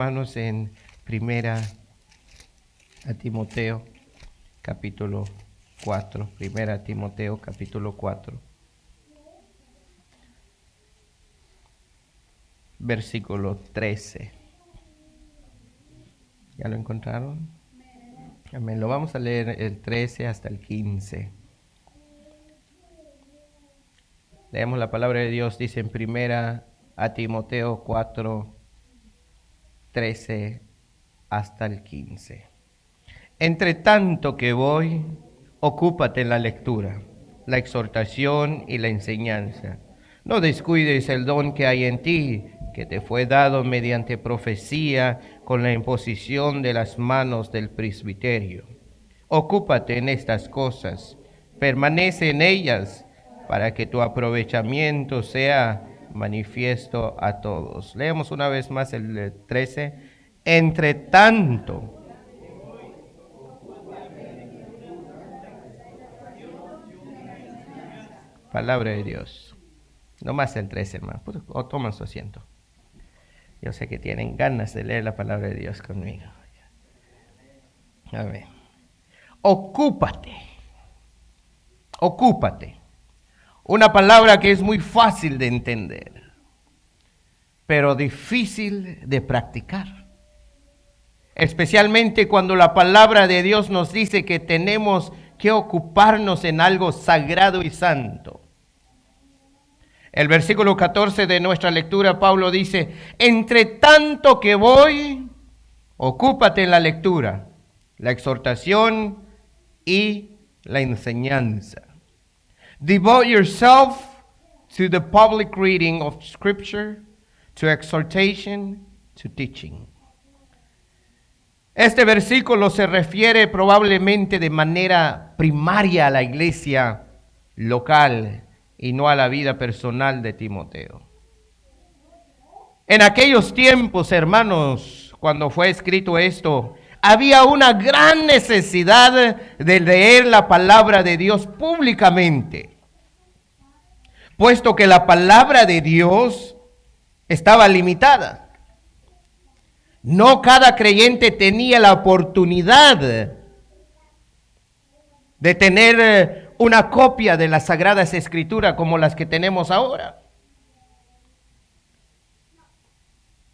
Hermanos, en primera a Timoteo, capítulo 4. Primera a Timoteo, capítulo 4. Versículo 13. ¿Ya lo encontraron? Amén. Lo vamos a leer el 13 hasta el 15. Leemos la palabra de Dios, dice en primera a Timoteo 4, 13 hasta el 15. Entre tanto que voy, ocúpate en la lectura, la exhortación y la enseñanza. No descuides el don que hay en ti, que te fue dado mediante profecía con la imposición de las manos del presbiterio. Ocúpate en estas cosas, permanece en ellas, para que tu aprovechamiento sea manifiesto a todos. Leemos una vez más el 13. Entre tanto. Palabra de Dios. No más el 13, hermano. O toman su asiento. Yo sé que tienen ganas de leer la palabra de Dios conmigo. A ver. Ocúpate. Ocúpate. Una palabra que es muy fácil de entender, pero difícil de practicar. Especialmente cuando la palabra de Dios nos dice que tenemos que ocuparnos en algo sagrado y santo. El versículo 14 de nuestra lectura, Pablo dice, entre tanto que voy, ocúpate en la lectura, la exhortación y la enseñanza. Devote yourself to the public reading of Scripture, to exhortation, to teaching. Este versículo se refiere probablemente de manera primaria a la iglesia local y no a la vida personal de Timoteo. En aquellos tiempos, hermanos, cuando fue escrito esto, había una gran necesidad de leer la palabra de Dios públicamente, puesto que la palabra de Dios estaba limitada. No cada creyente tenía la oportunidad de tener una copia de las Sagradas Escrituras como las que tenemos ahora.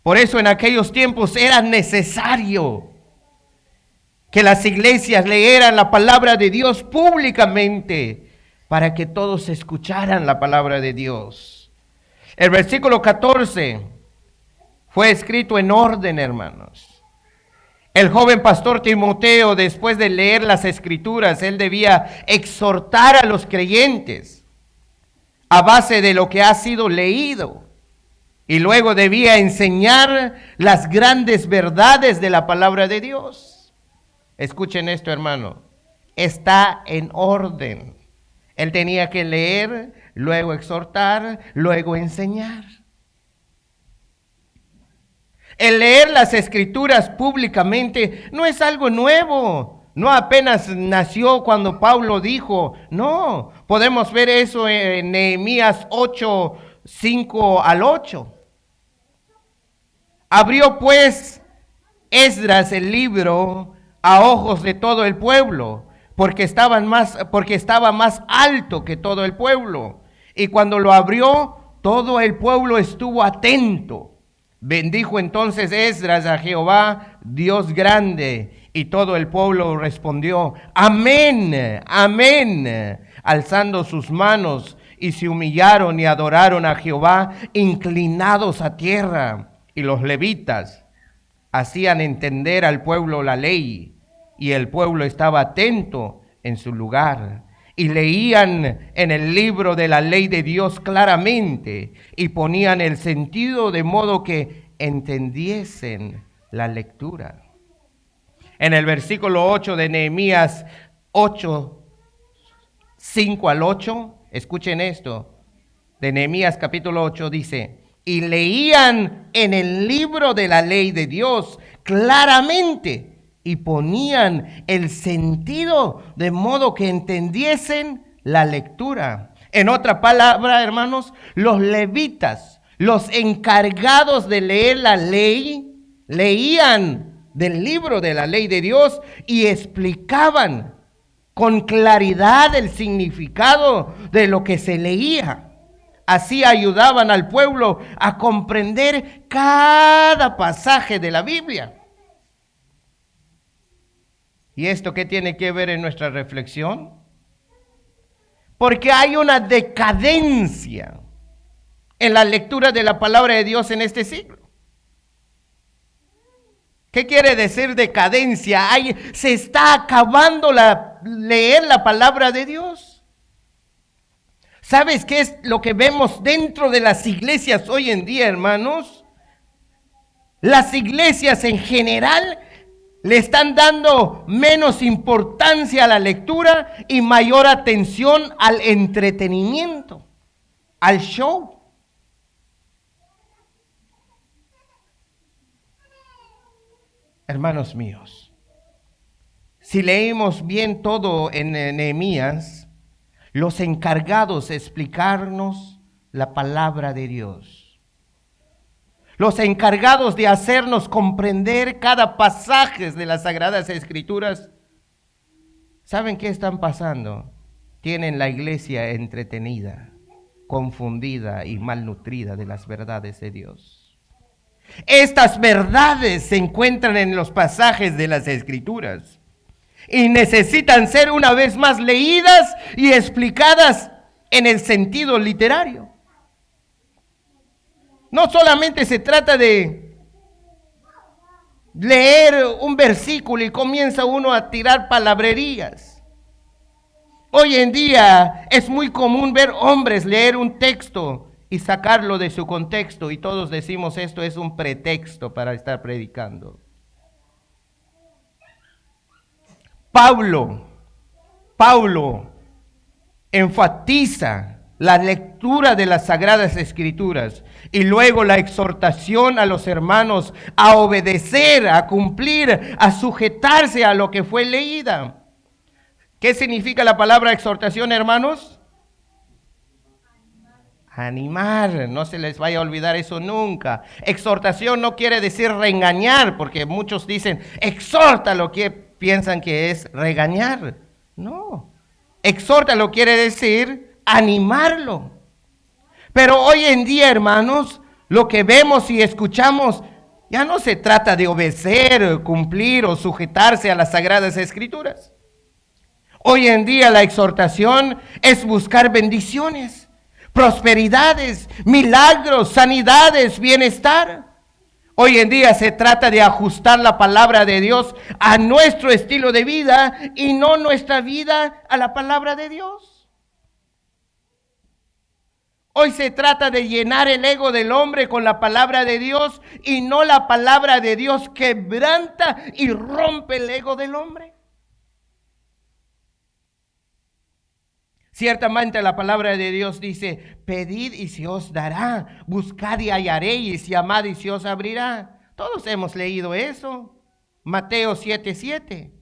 Por eso en aquellos tiempos era necesario que las iglesias leyeran la palabra de Dios públicamente para que todos escucharan la palabra de Dios. El versículo 14 fue escrito en orden, hermanos. El joven pastor Timoteo, después de leer las Escrituras, él debía exhortar a los creyentes a base de lo que ha sido leído. Y luego debía enseñar las grandes verdades de la palabra de Dios. Escuchen esto, hermano. Está en orden. Él tenía que leer, luego exhortar, luego enseñar. El leer las Escrituras públicamente no es algo nuevo. No apenas nació cuando Pablo dijo. No, podemos ver eso en Nehemías 8, 5 al 8. Abrió pues Esdras el libro a ojos de todo el pueblo, porque estaba más alto que todo el pueblo. Y cuando lo abrió, todo el pueblo estuvo atento. Bendijo entonces Esdras a Jehová, Dios grande, y todo el pueblo respondió, amén, amén, alzando sus manos, y se humillaron y adoraron a Jehová, inclinados a tierra. Y los levitas hacían entender al pueblo la ley, y el pueblo estaba atento en su lugar. Y leían en el libro de la ley de Dios claramente, y ponían el sentido de modo que entendiesen la lectura. En el versículo 8 de Nehemías 8, 5 al 8, escuchen esto, de Nehemías capítulo 8 dice, y leían en el libro de la ley de Dios claramente, y ponían el sentido de modo que entendiesen la lectura. En otra palabra, hermanos, los levitas, los encargados de leer la ley, leían del libro de la ley de Dios y explicaban con claridad el significado de lo que se leía. Así ayudaban al pueblo a comprender cada pasaje de la Biblia. ¿Y esto qué tiene que ver en nuestra reflexión? Porque hay una decadencia en la lectura de la palabra de Dios en este siglo. ¿Qué quiere decir decadencia? Se está acabando leer la palabra de Dios. ¿Sabes qué es lo que vemos dentro de las iglesias hoy en día, hermanos? Las iglesias en general le están dando menos importancia a la lectura y mayor atención al entretenimiento, al show. Hermanos míos, si leímos bien todo en Nehemías, los encargados de explicarnos la palabra de Dios, los encargados de hacernos comprender cada pasaje de las Sagradas Escrituras, ¿saben qué están pasando? Tienen la iglesia entretenida, confundida y malnutrida de las verdades de Dios. Estas verdades se encuentran en los pasajes de las Escrituras y necesitan ser una vez más leídas y explicadas en el sentido literario. No solamente se trata de leer un versículo y comienza uno a tirar palabrerías. Hoy en día es muy común ver hombres leer un texto y sacarlo de su contexto, y todos decimos esto es un pretexto para estar predicando. Pablo enfatiza la lectura de las Sagradas Escrituras y luego la exhortación a los hermanos a obedecer, a cumplir, a sujetarse a lo que fue leída. ¿Qué significa la palabra exhortación, hermanos? Animar, no se les vaya a olvidar eso nunca. Exhortación no quiere decir regañar, porque muchos dicen, exhórtalo, que piensan que es regañar. No, exhórtalo quiere decir animarlo. Pero hoy en día, hermanos, lo que vemos y escuchamos, ya no se trata de obedecer, cumplir o sujetarse a las Sagradas Escrituras. Hoy en día la exhortación es buscar bendiciones, prosperidades, milagros, sanidades, bienestar. Hoy en día se trata de ajustar la palabra de Dios a nuestro estilo de vida y no nuestra vida a la palabra de Dios. Hoy se trata de llenar el ego del hombre con la palabra de Dios y no la palabra de Dios quebranta y rompe el ego del hombre. Ciertamente la palabra de Dios dice, pedid y se os dará, buscad y hallaréis, llamad y se os abrirá. Todos hemos leído eso, Mateo 7:7.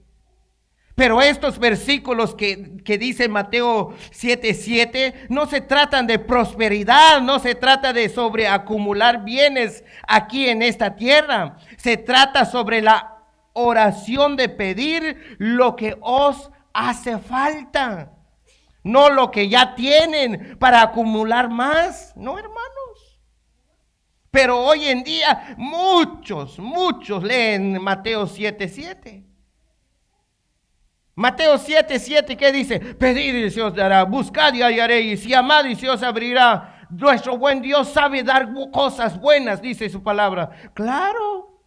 Pero estos versículos que dice Mateo 7:7 no se tratan de prosperidad, no se trata de sobreacumular bienes aquí en esta tierra. Se trata sobre la oración de pedir lo que os hace falta. No lo que ya tienen para acumular más, no, hermanos. Pero hoy en día muchos leen Mateo 7:7. Mateo 7:7, ¿qué dice? Pedid y se os dará, buscad y hallaréis, llamad y se os abrirá. Nuestro buen Dios sabe dar cosas buenas, dice su palabra. Claro,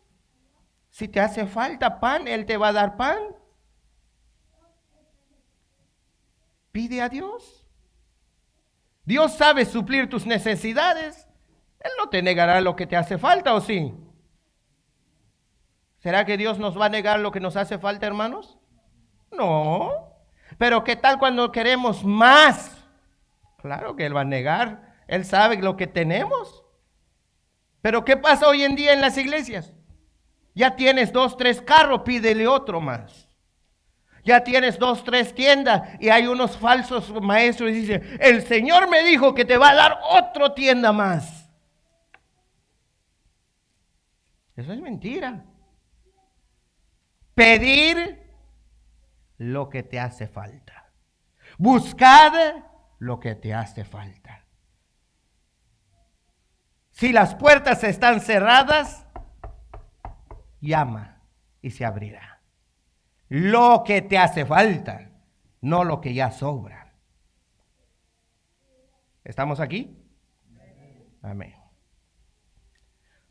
si te hace falta pan, Él te va a dar pan. Pide a Dios. Dios sabe suplir tus necesidades. Él no te negará lo que te hace falta, ¿o sí? ¿Será que Dios nos va a negar lo que nos hace falta, hermanos? No. Pero ¿qué tal cuando queremos más? Claro que Él va a negar. Él sabe lo que tenemos. Pero ¿qué pasa hoy en día en las iglesias? Ya tienes 2, 3 carros, pídele otro más. Ya tienes 2, 3 tiendas y hay unos falsos maestros y dicen, el Señor me dijo que te va a dar otra tienda más. Eso es mentira. Pedir lo que te hace falta. Buscad lo que te hace falta. Si las puertas están cerradas, llama y se abrirá. Lo que te hace falta, no lo que ya sobra. ¿Estamos aquí? Amén.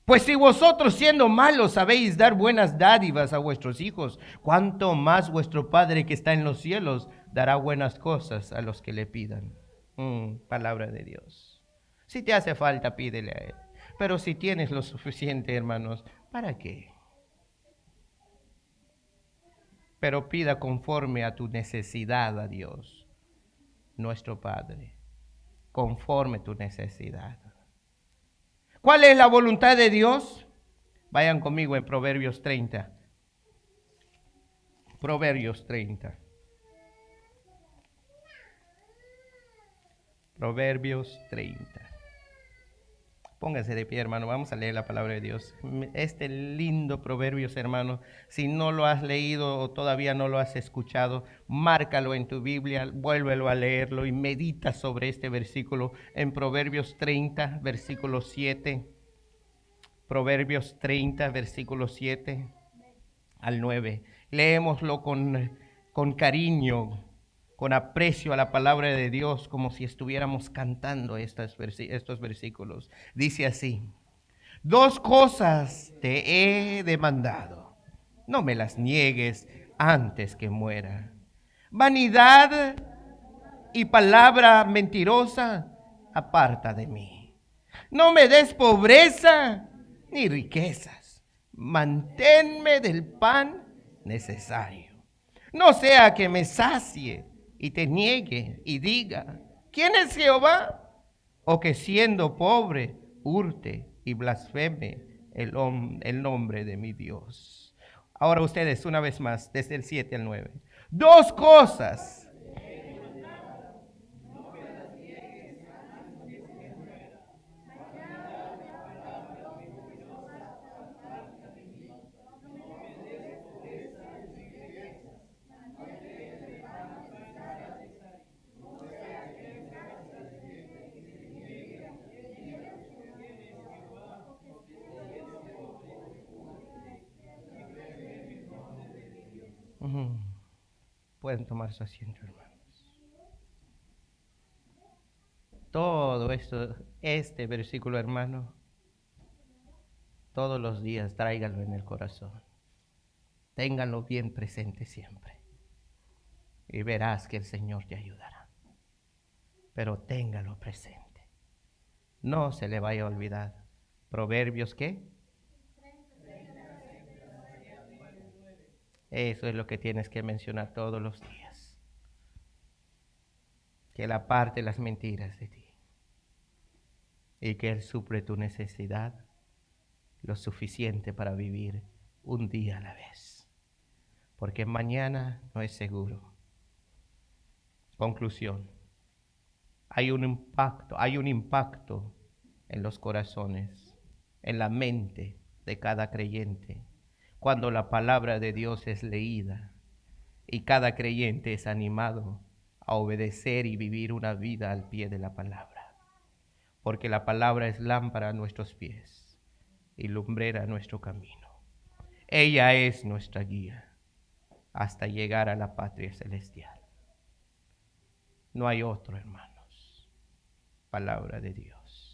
Pues si vosotros siendo malos sabéis dar buenas dádivas a vuestros hijos, cuánto más vuestro Padre que está en los cielos dará buenas cosas a los que le pidan. Palabra de Dios. Si te hace falta, pídele a Él. Pero si tienes lo suficiente, hermanos, ¿para qué? Pero pida conforme a tu necesidad a Dios, nuestro Padre, conforme a tu necesidad. ¿Cuál es la voluntad de Dios? Vayan conmigo en Proverbios 30. Proverbios 30. Proverbios 30. Póngase de pie, hermano. Vamos a leer la palabra de Dios. Este lindo Proverbios, hermano. Si no lo has leído o todavía no lo has escuchado, márcalo en tu Biblia, vuélvelo a leerlo y medita sobre este versículo en Proverbios 30, versículo 7. Proverbios 30, versículo 7 al 9. Leémoslo con cariño, con aprecio a la palabra de Dios, como si estuviéramos cantando estos versículos. Dice así: 2 cosas te he demandado, no me las niegues antes que muera. Vanidad y palabra mentirosa, aparta de mí. No me des pobreza ni riquezas, manténme del pan necesario. No sea que me sacie y te niegue y diga, ¿quién es Jehová? O que siendo pobre hurte y blasfeme el nombre de mi Dios. Ahora ustedes una vez más, desde el 7 al 9. 2 cosas. Pueden tomar su asiento, hermanos. Todo esto, este versículo, hermano, todos los días tráiganlo en el corazón. Ténganlo bien presente siempre. Y verás que el Señor te ayudará. Pero téngalo presente. No se le vaya a olvidar. Proverbios, ¿qué? Eso es lo que tienes que mencionar todos los días. Que Él aparte las mentiras de ti. Y que Él suple tu necesidad lo suficiente para vivir un día a la vez. Porque mañana no es seguro. Conclusión. Hay un impacto en los corazones, en la mente de cada creyente, cuando la palabra de Dios es leída y cada creyente es animado a obedecer y vivir una vida al pie de la palabra. Porque la palabra es lámpara a nuestros pies y lumbrera a nuestro camino. Ella es nuestra guía hasta llegar a la patria celestial. No hay otro, hermanos. Palabra de Dios.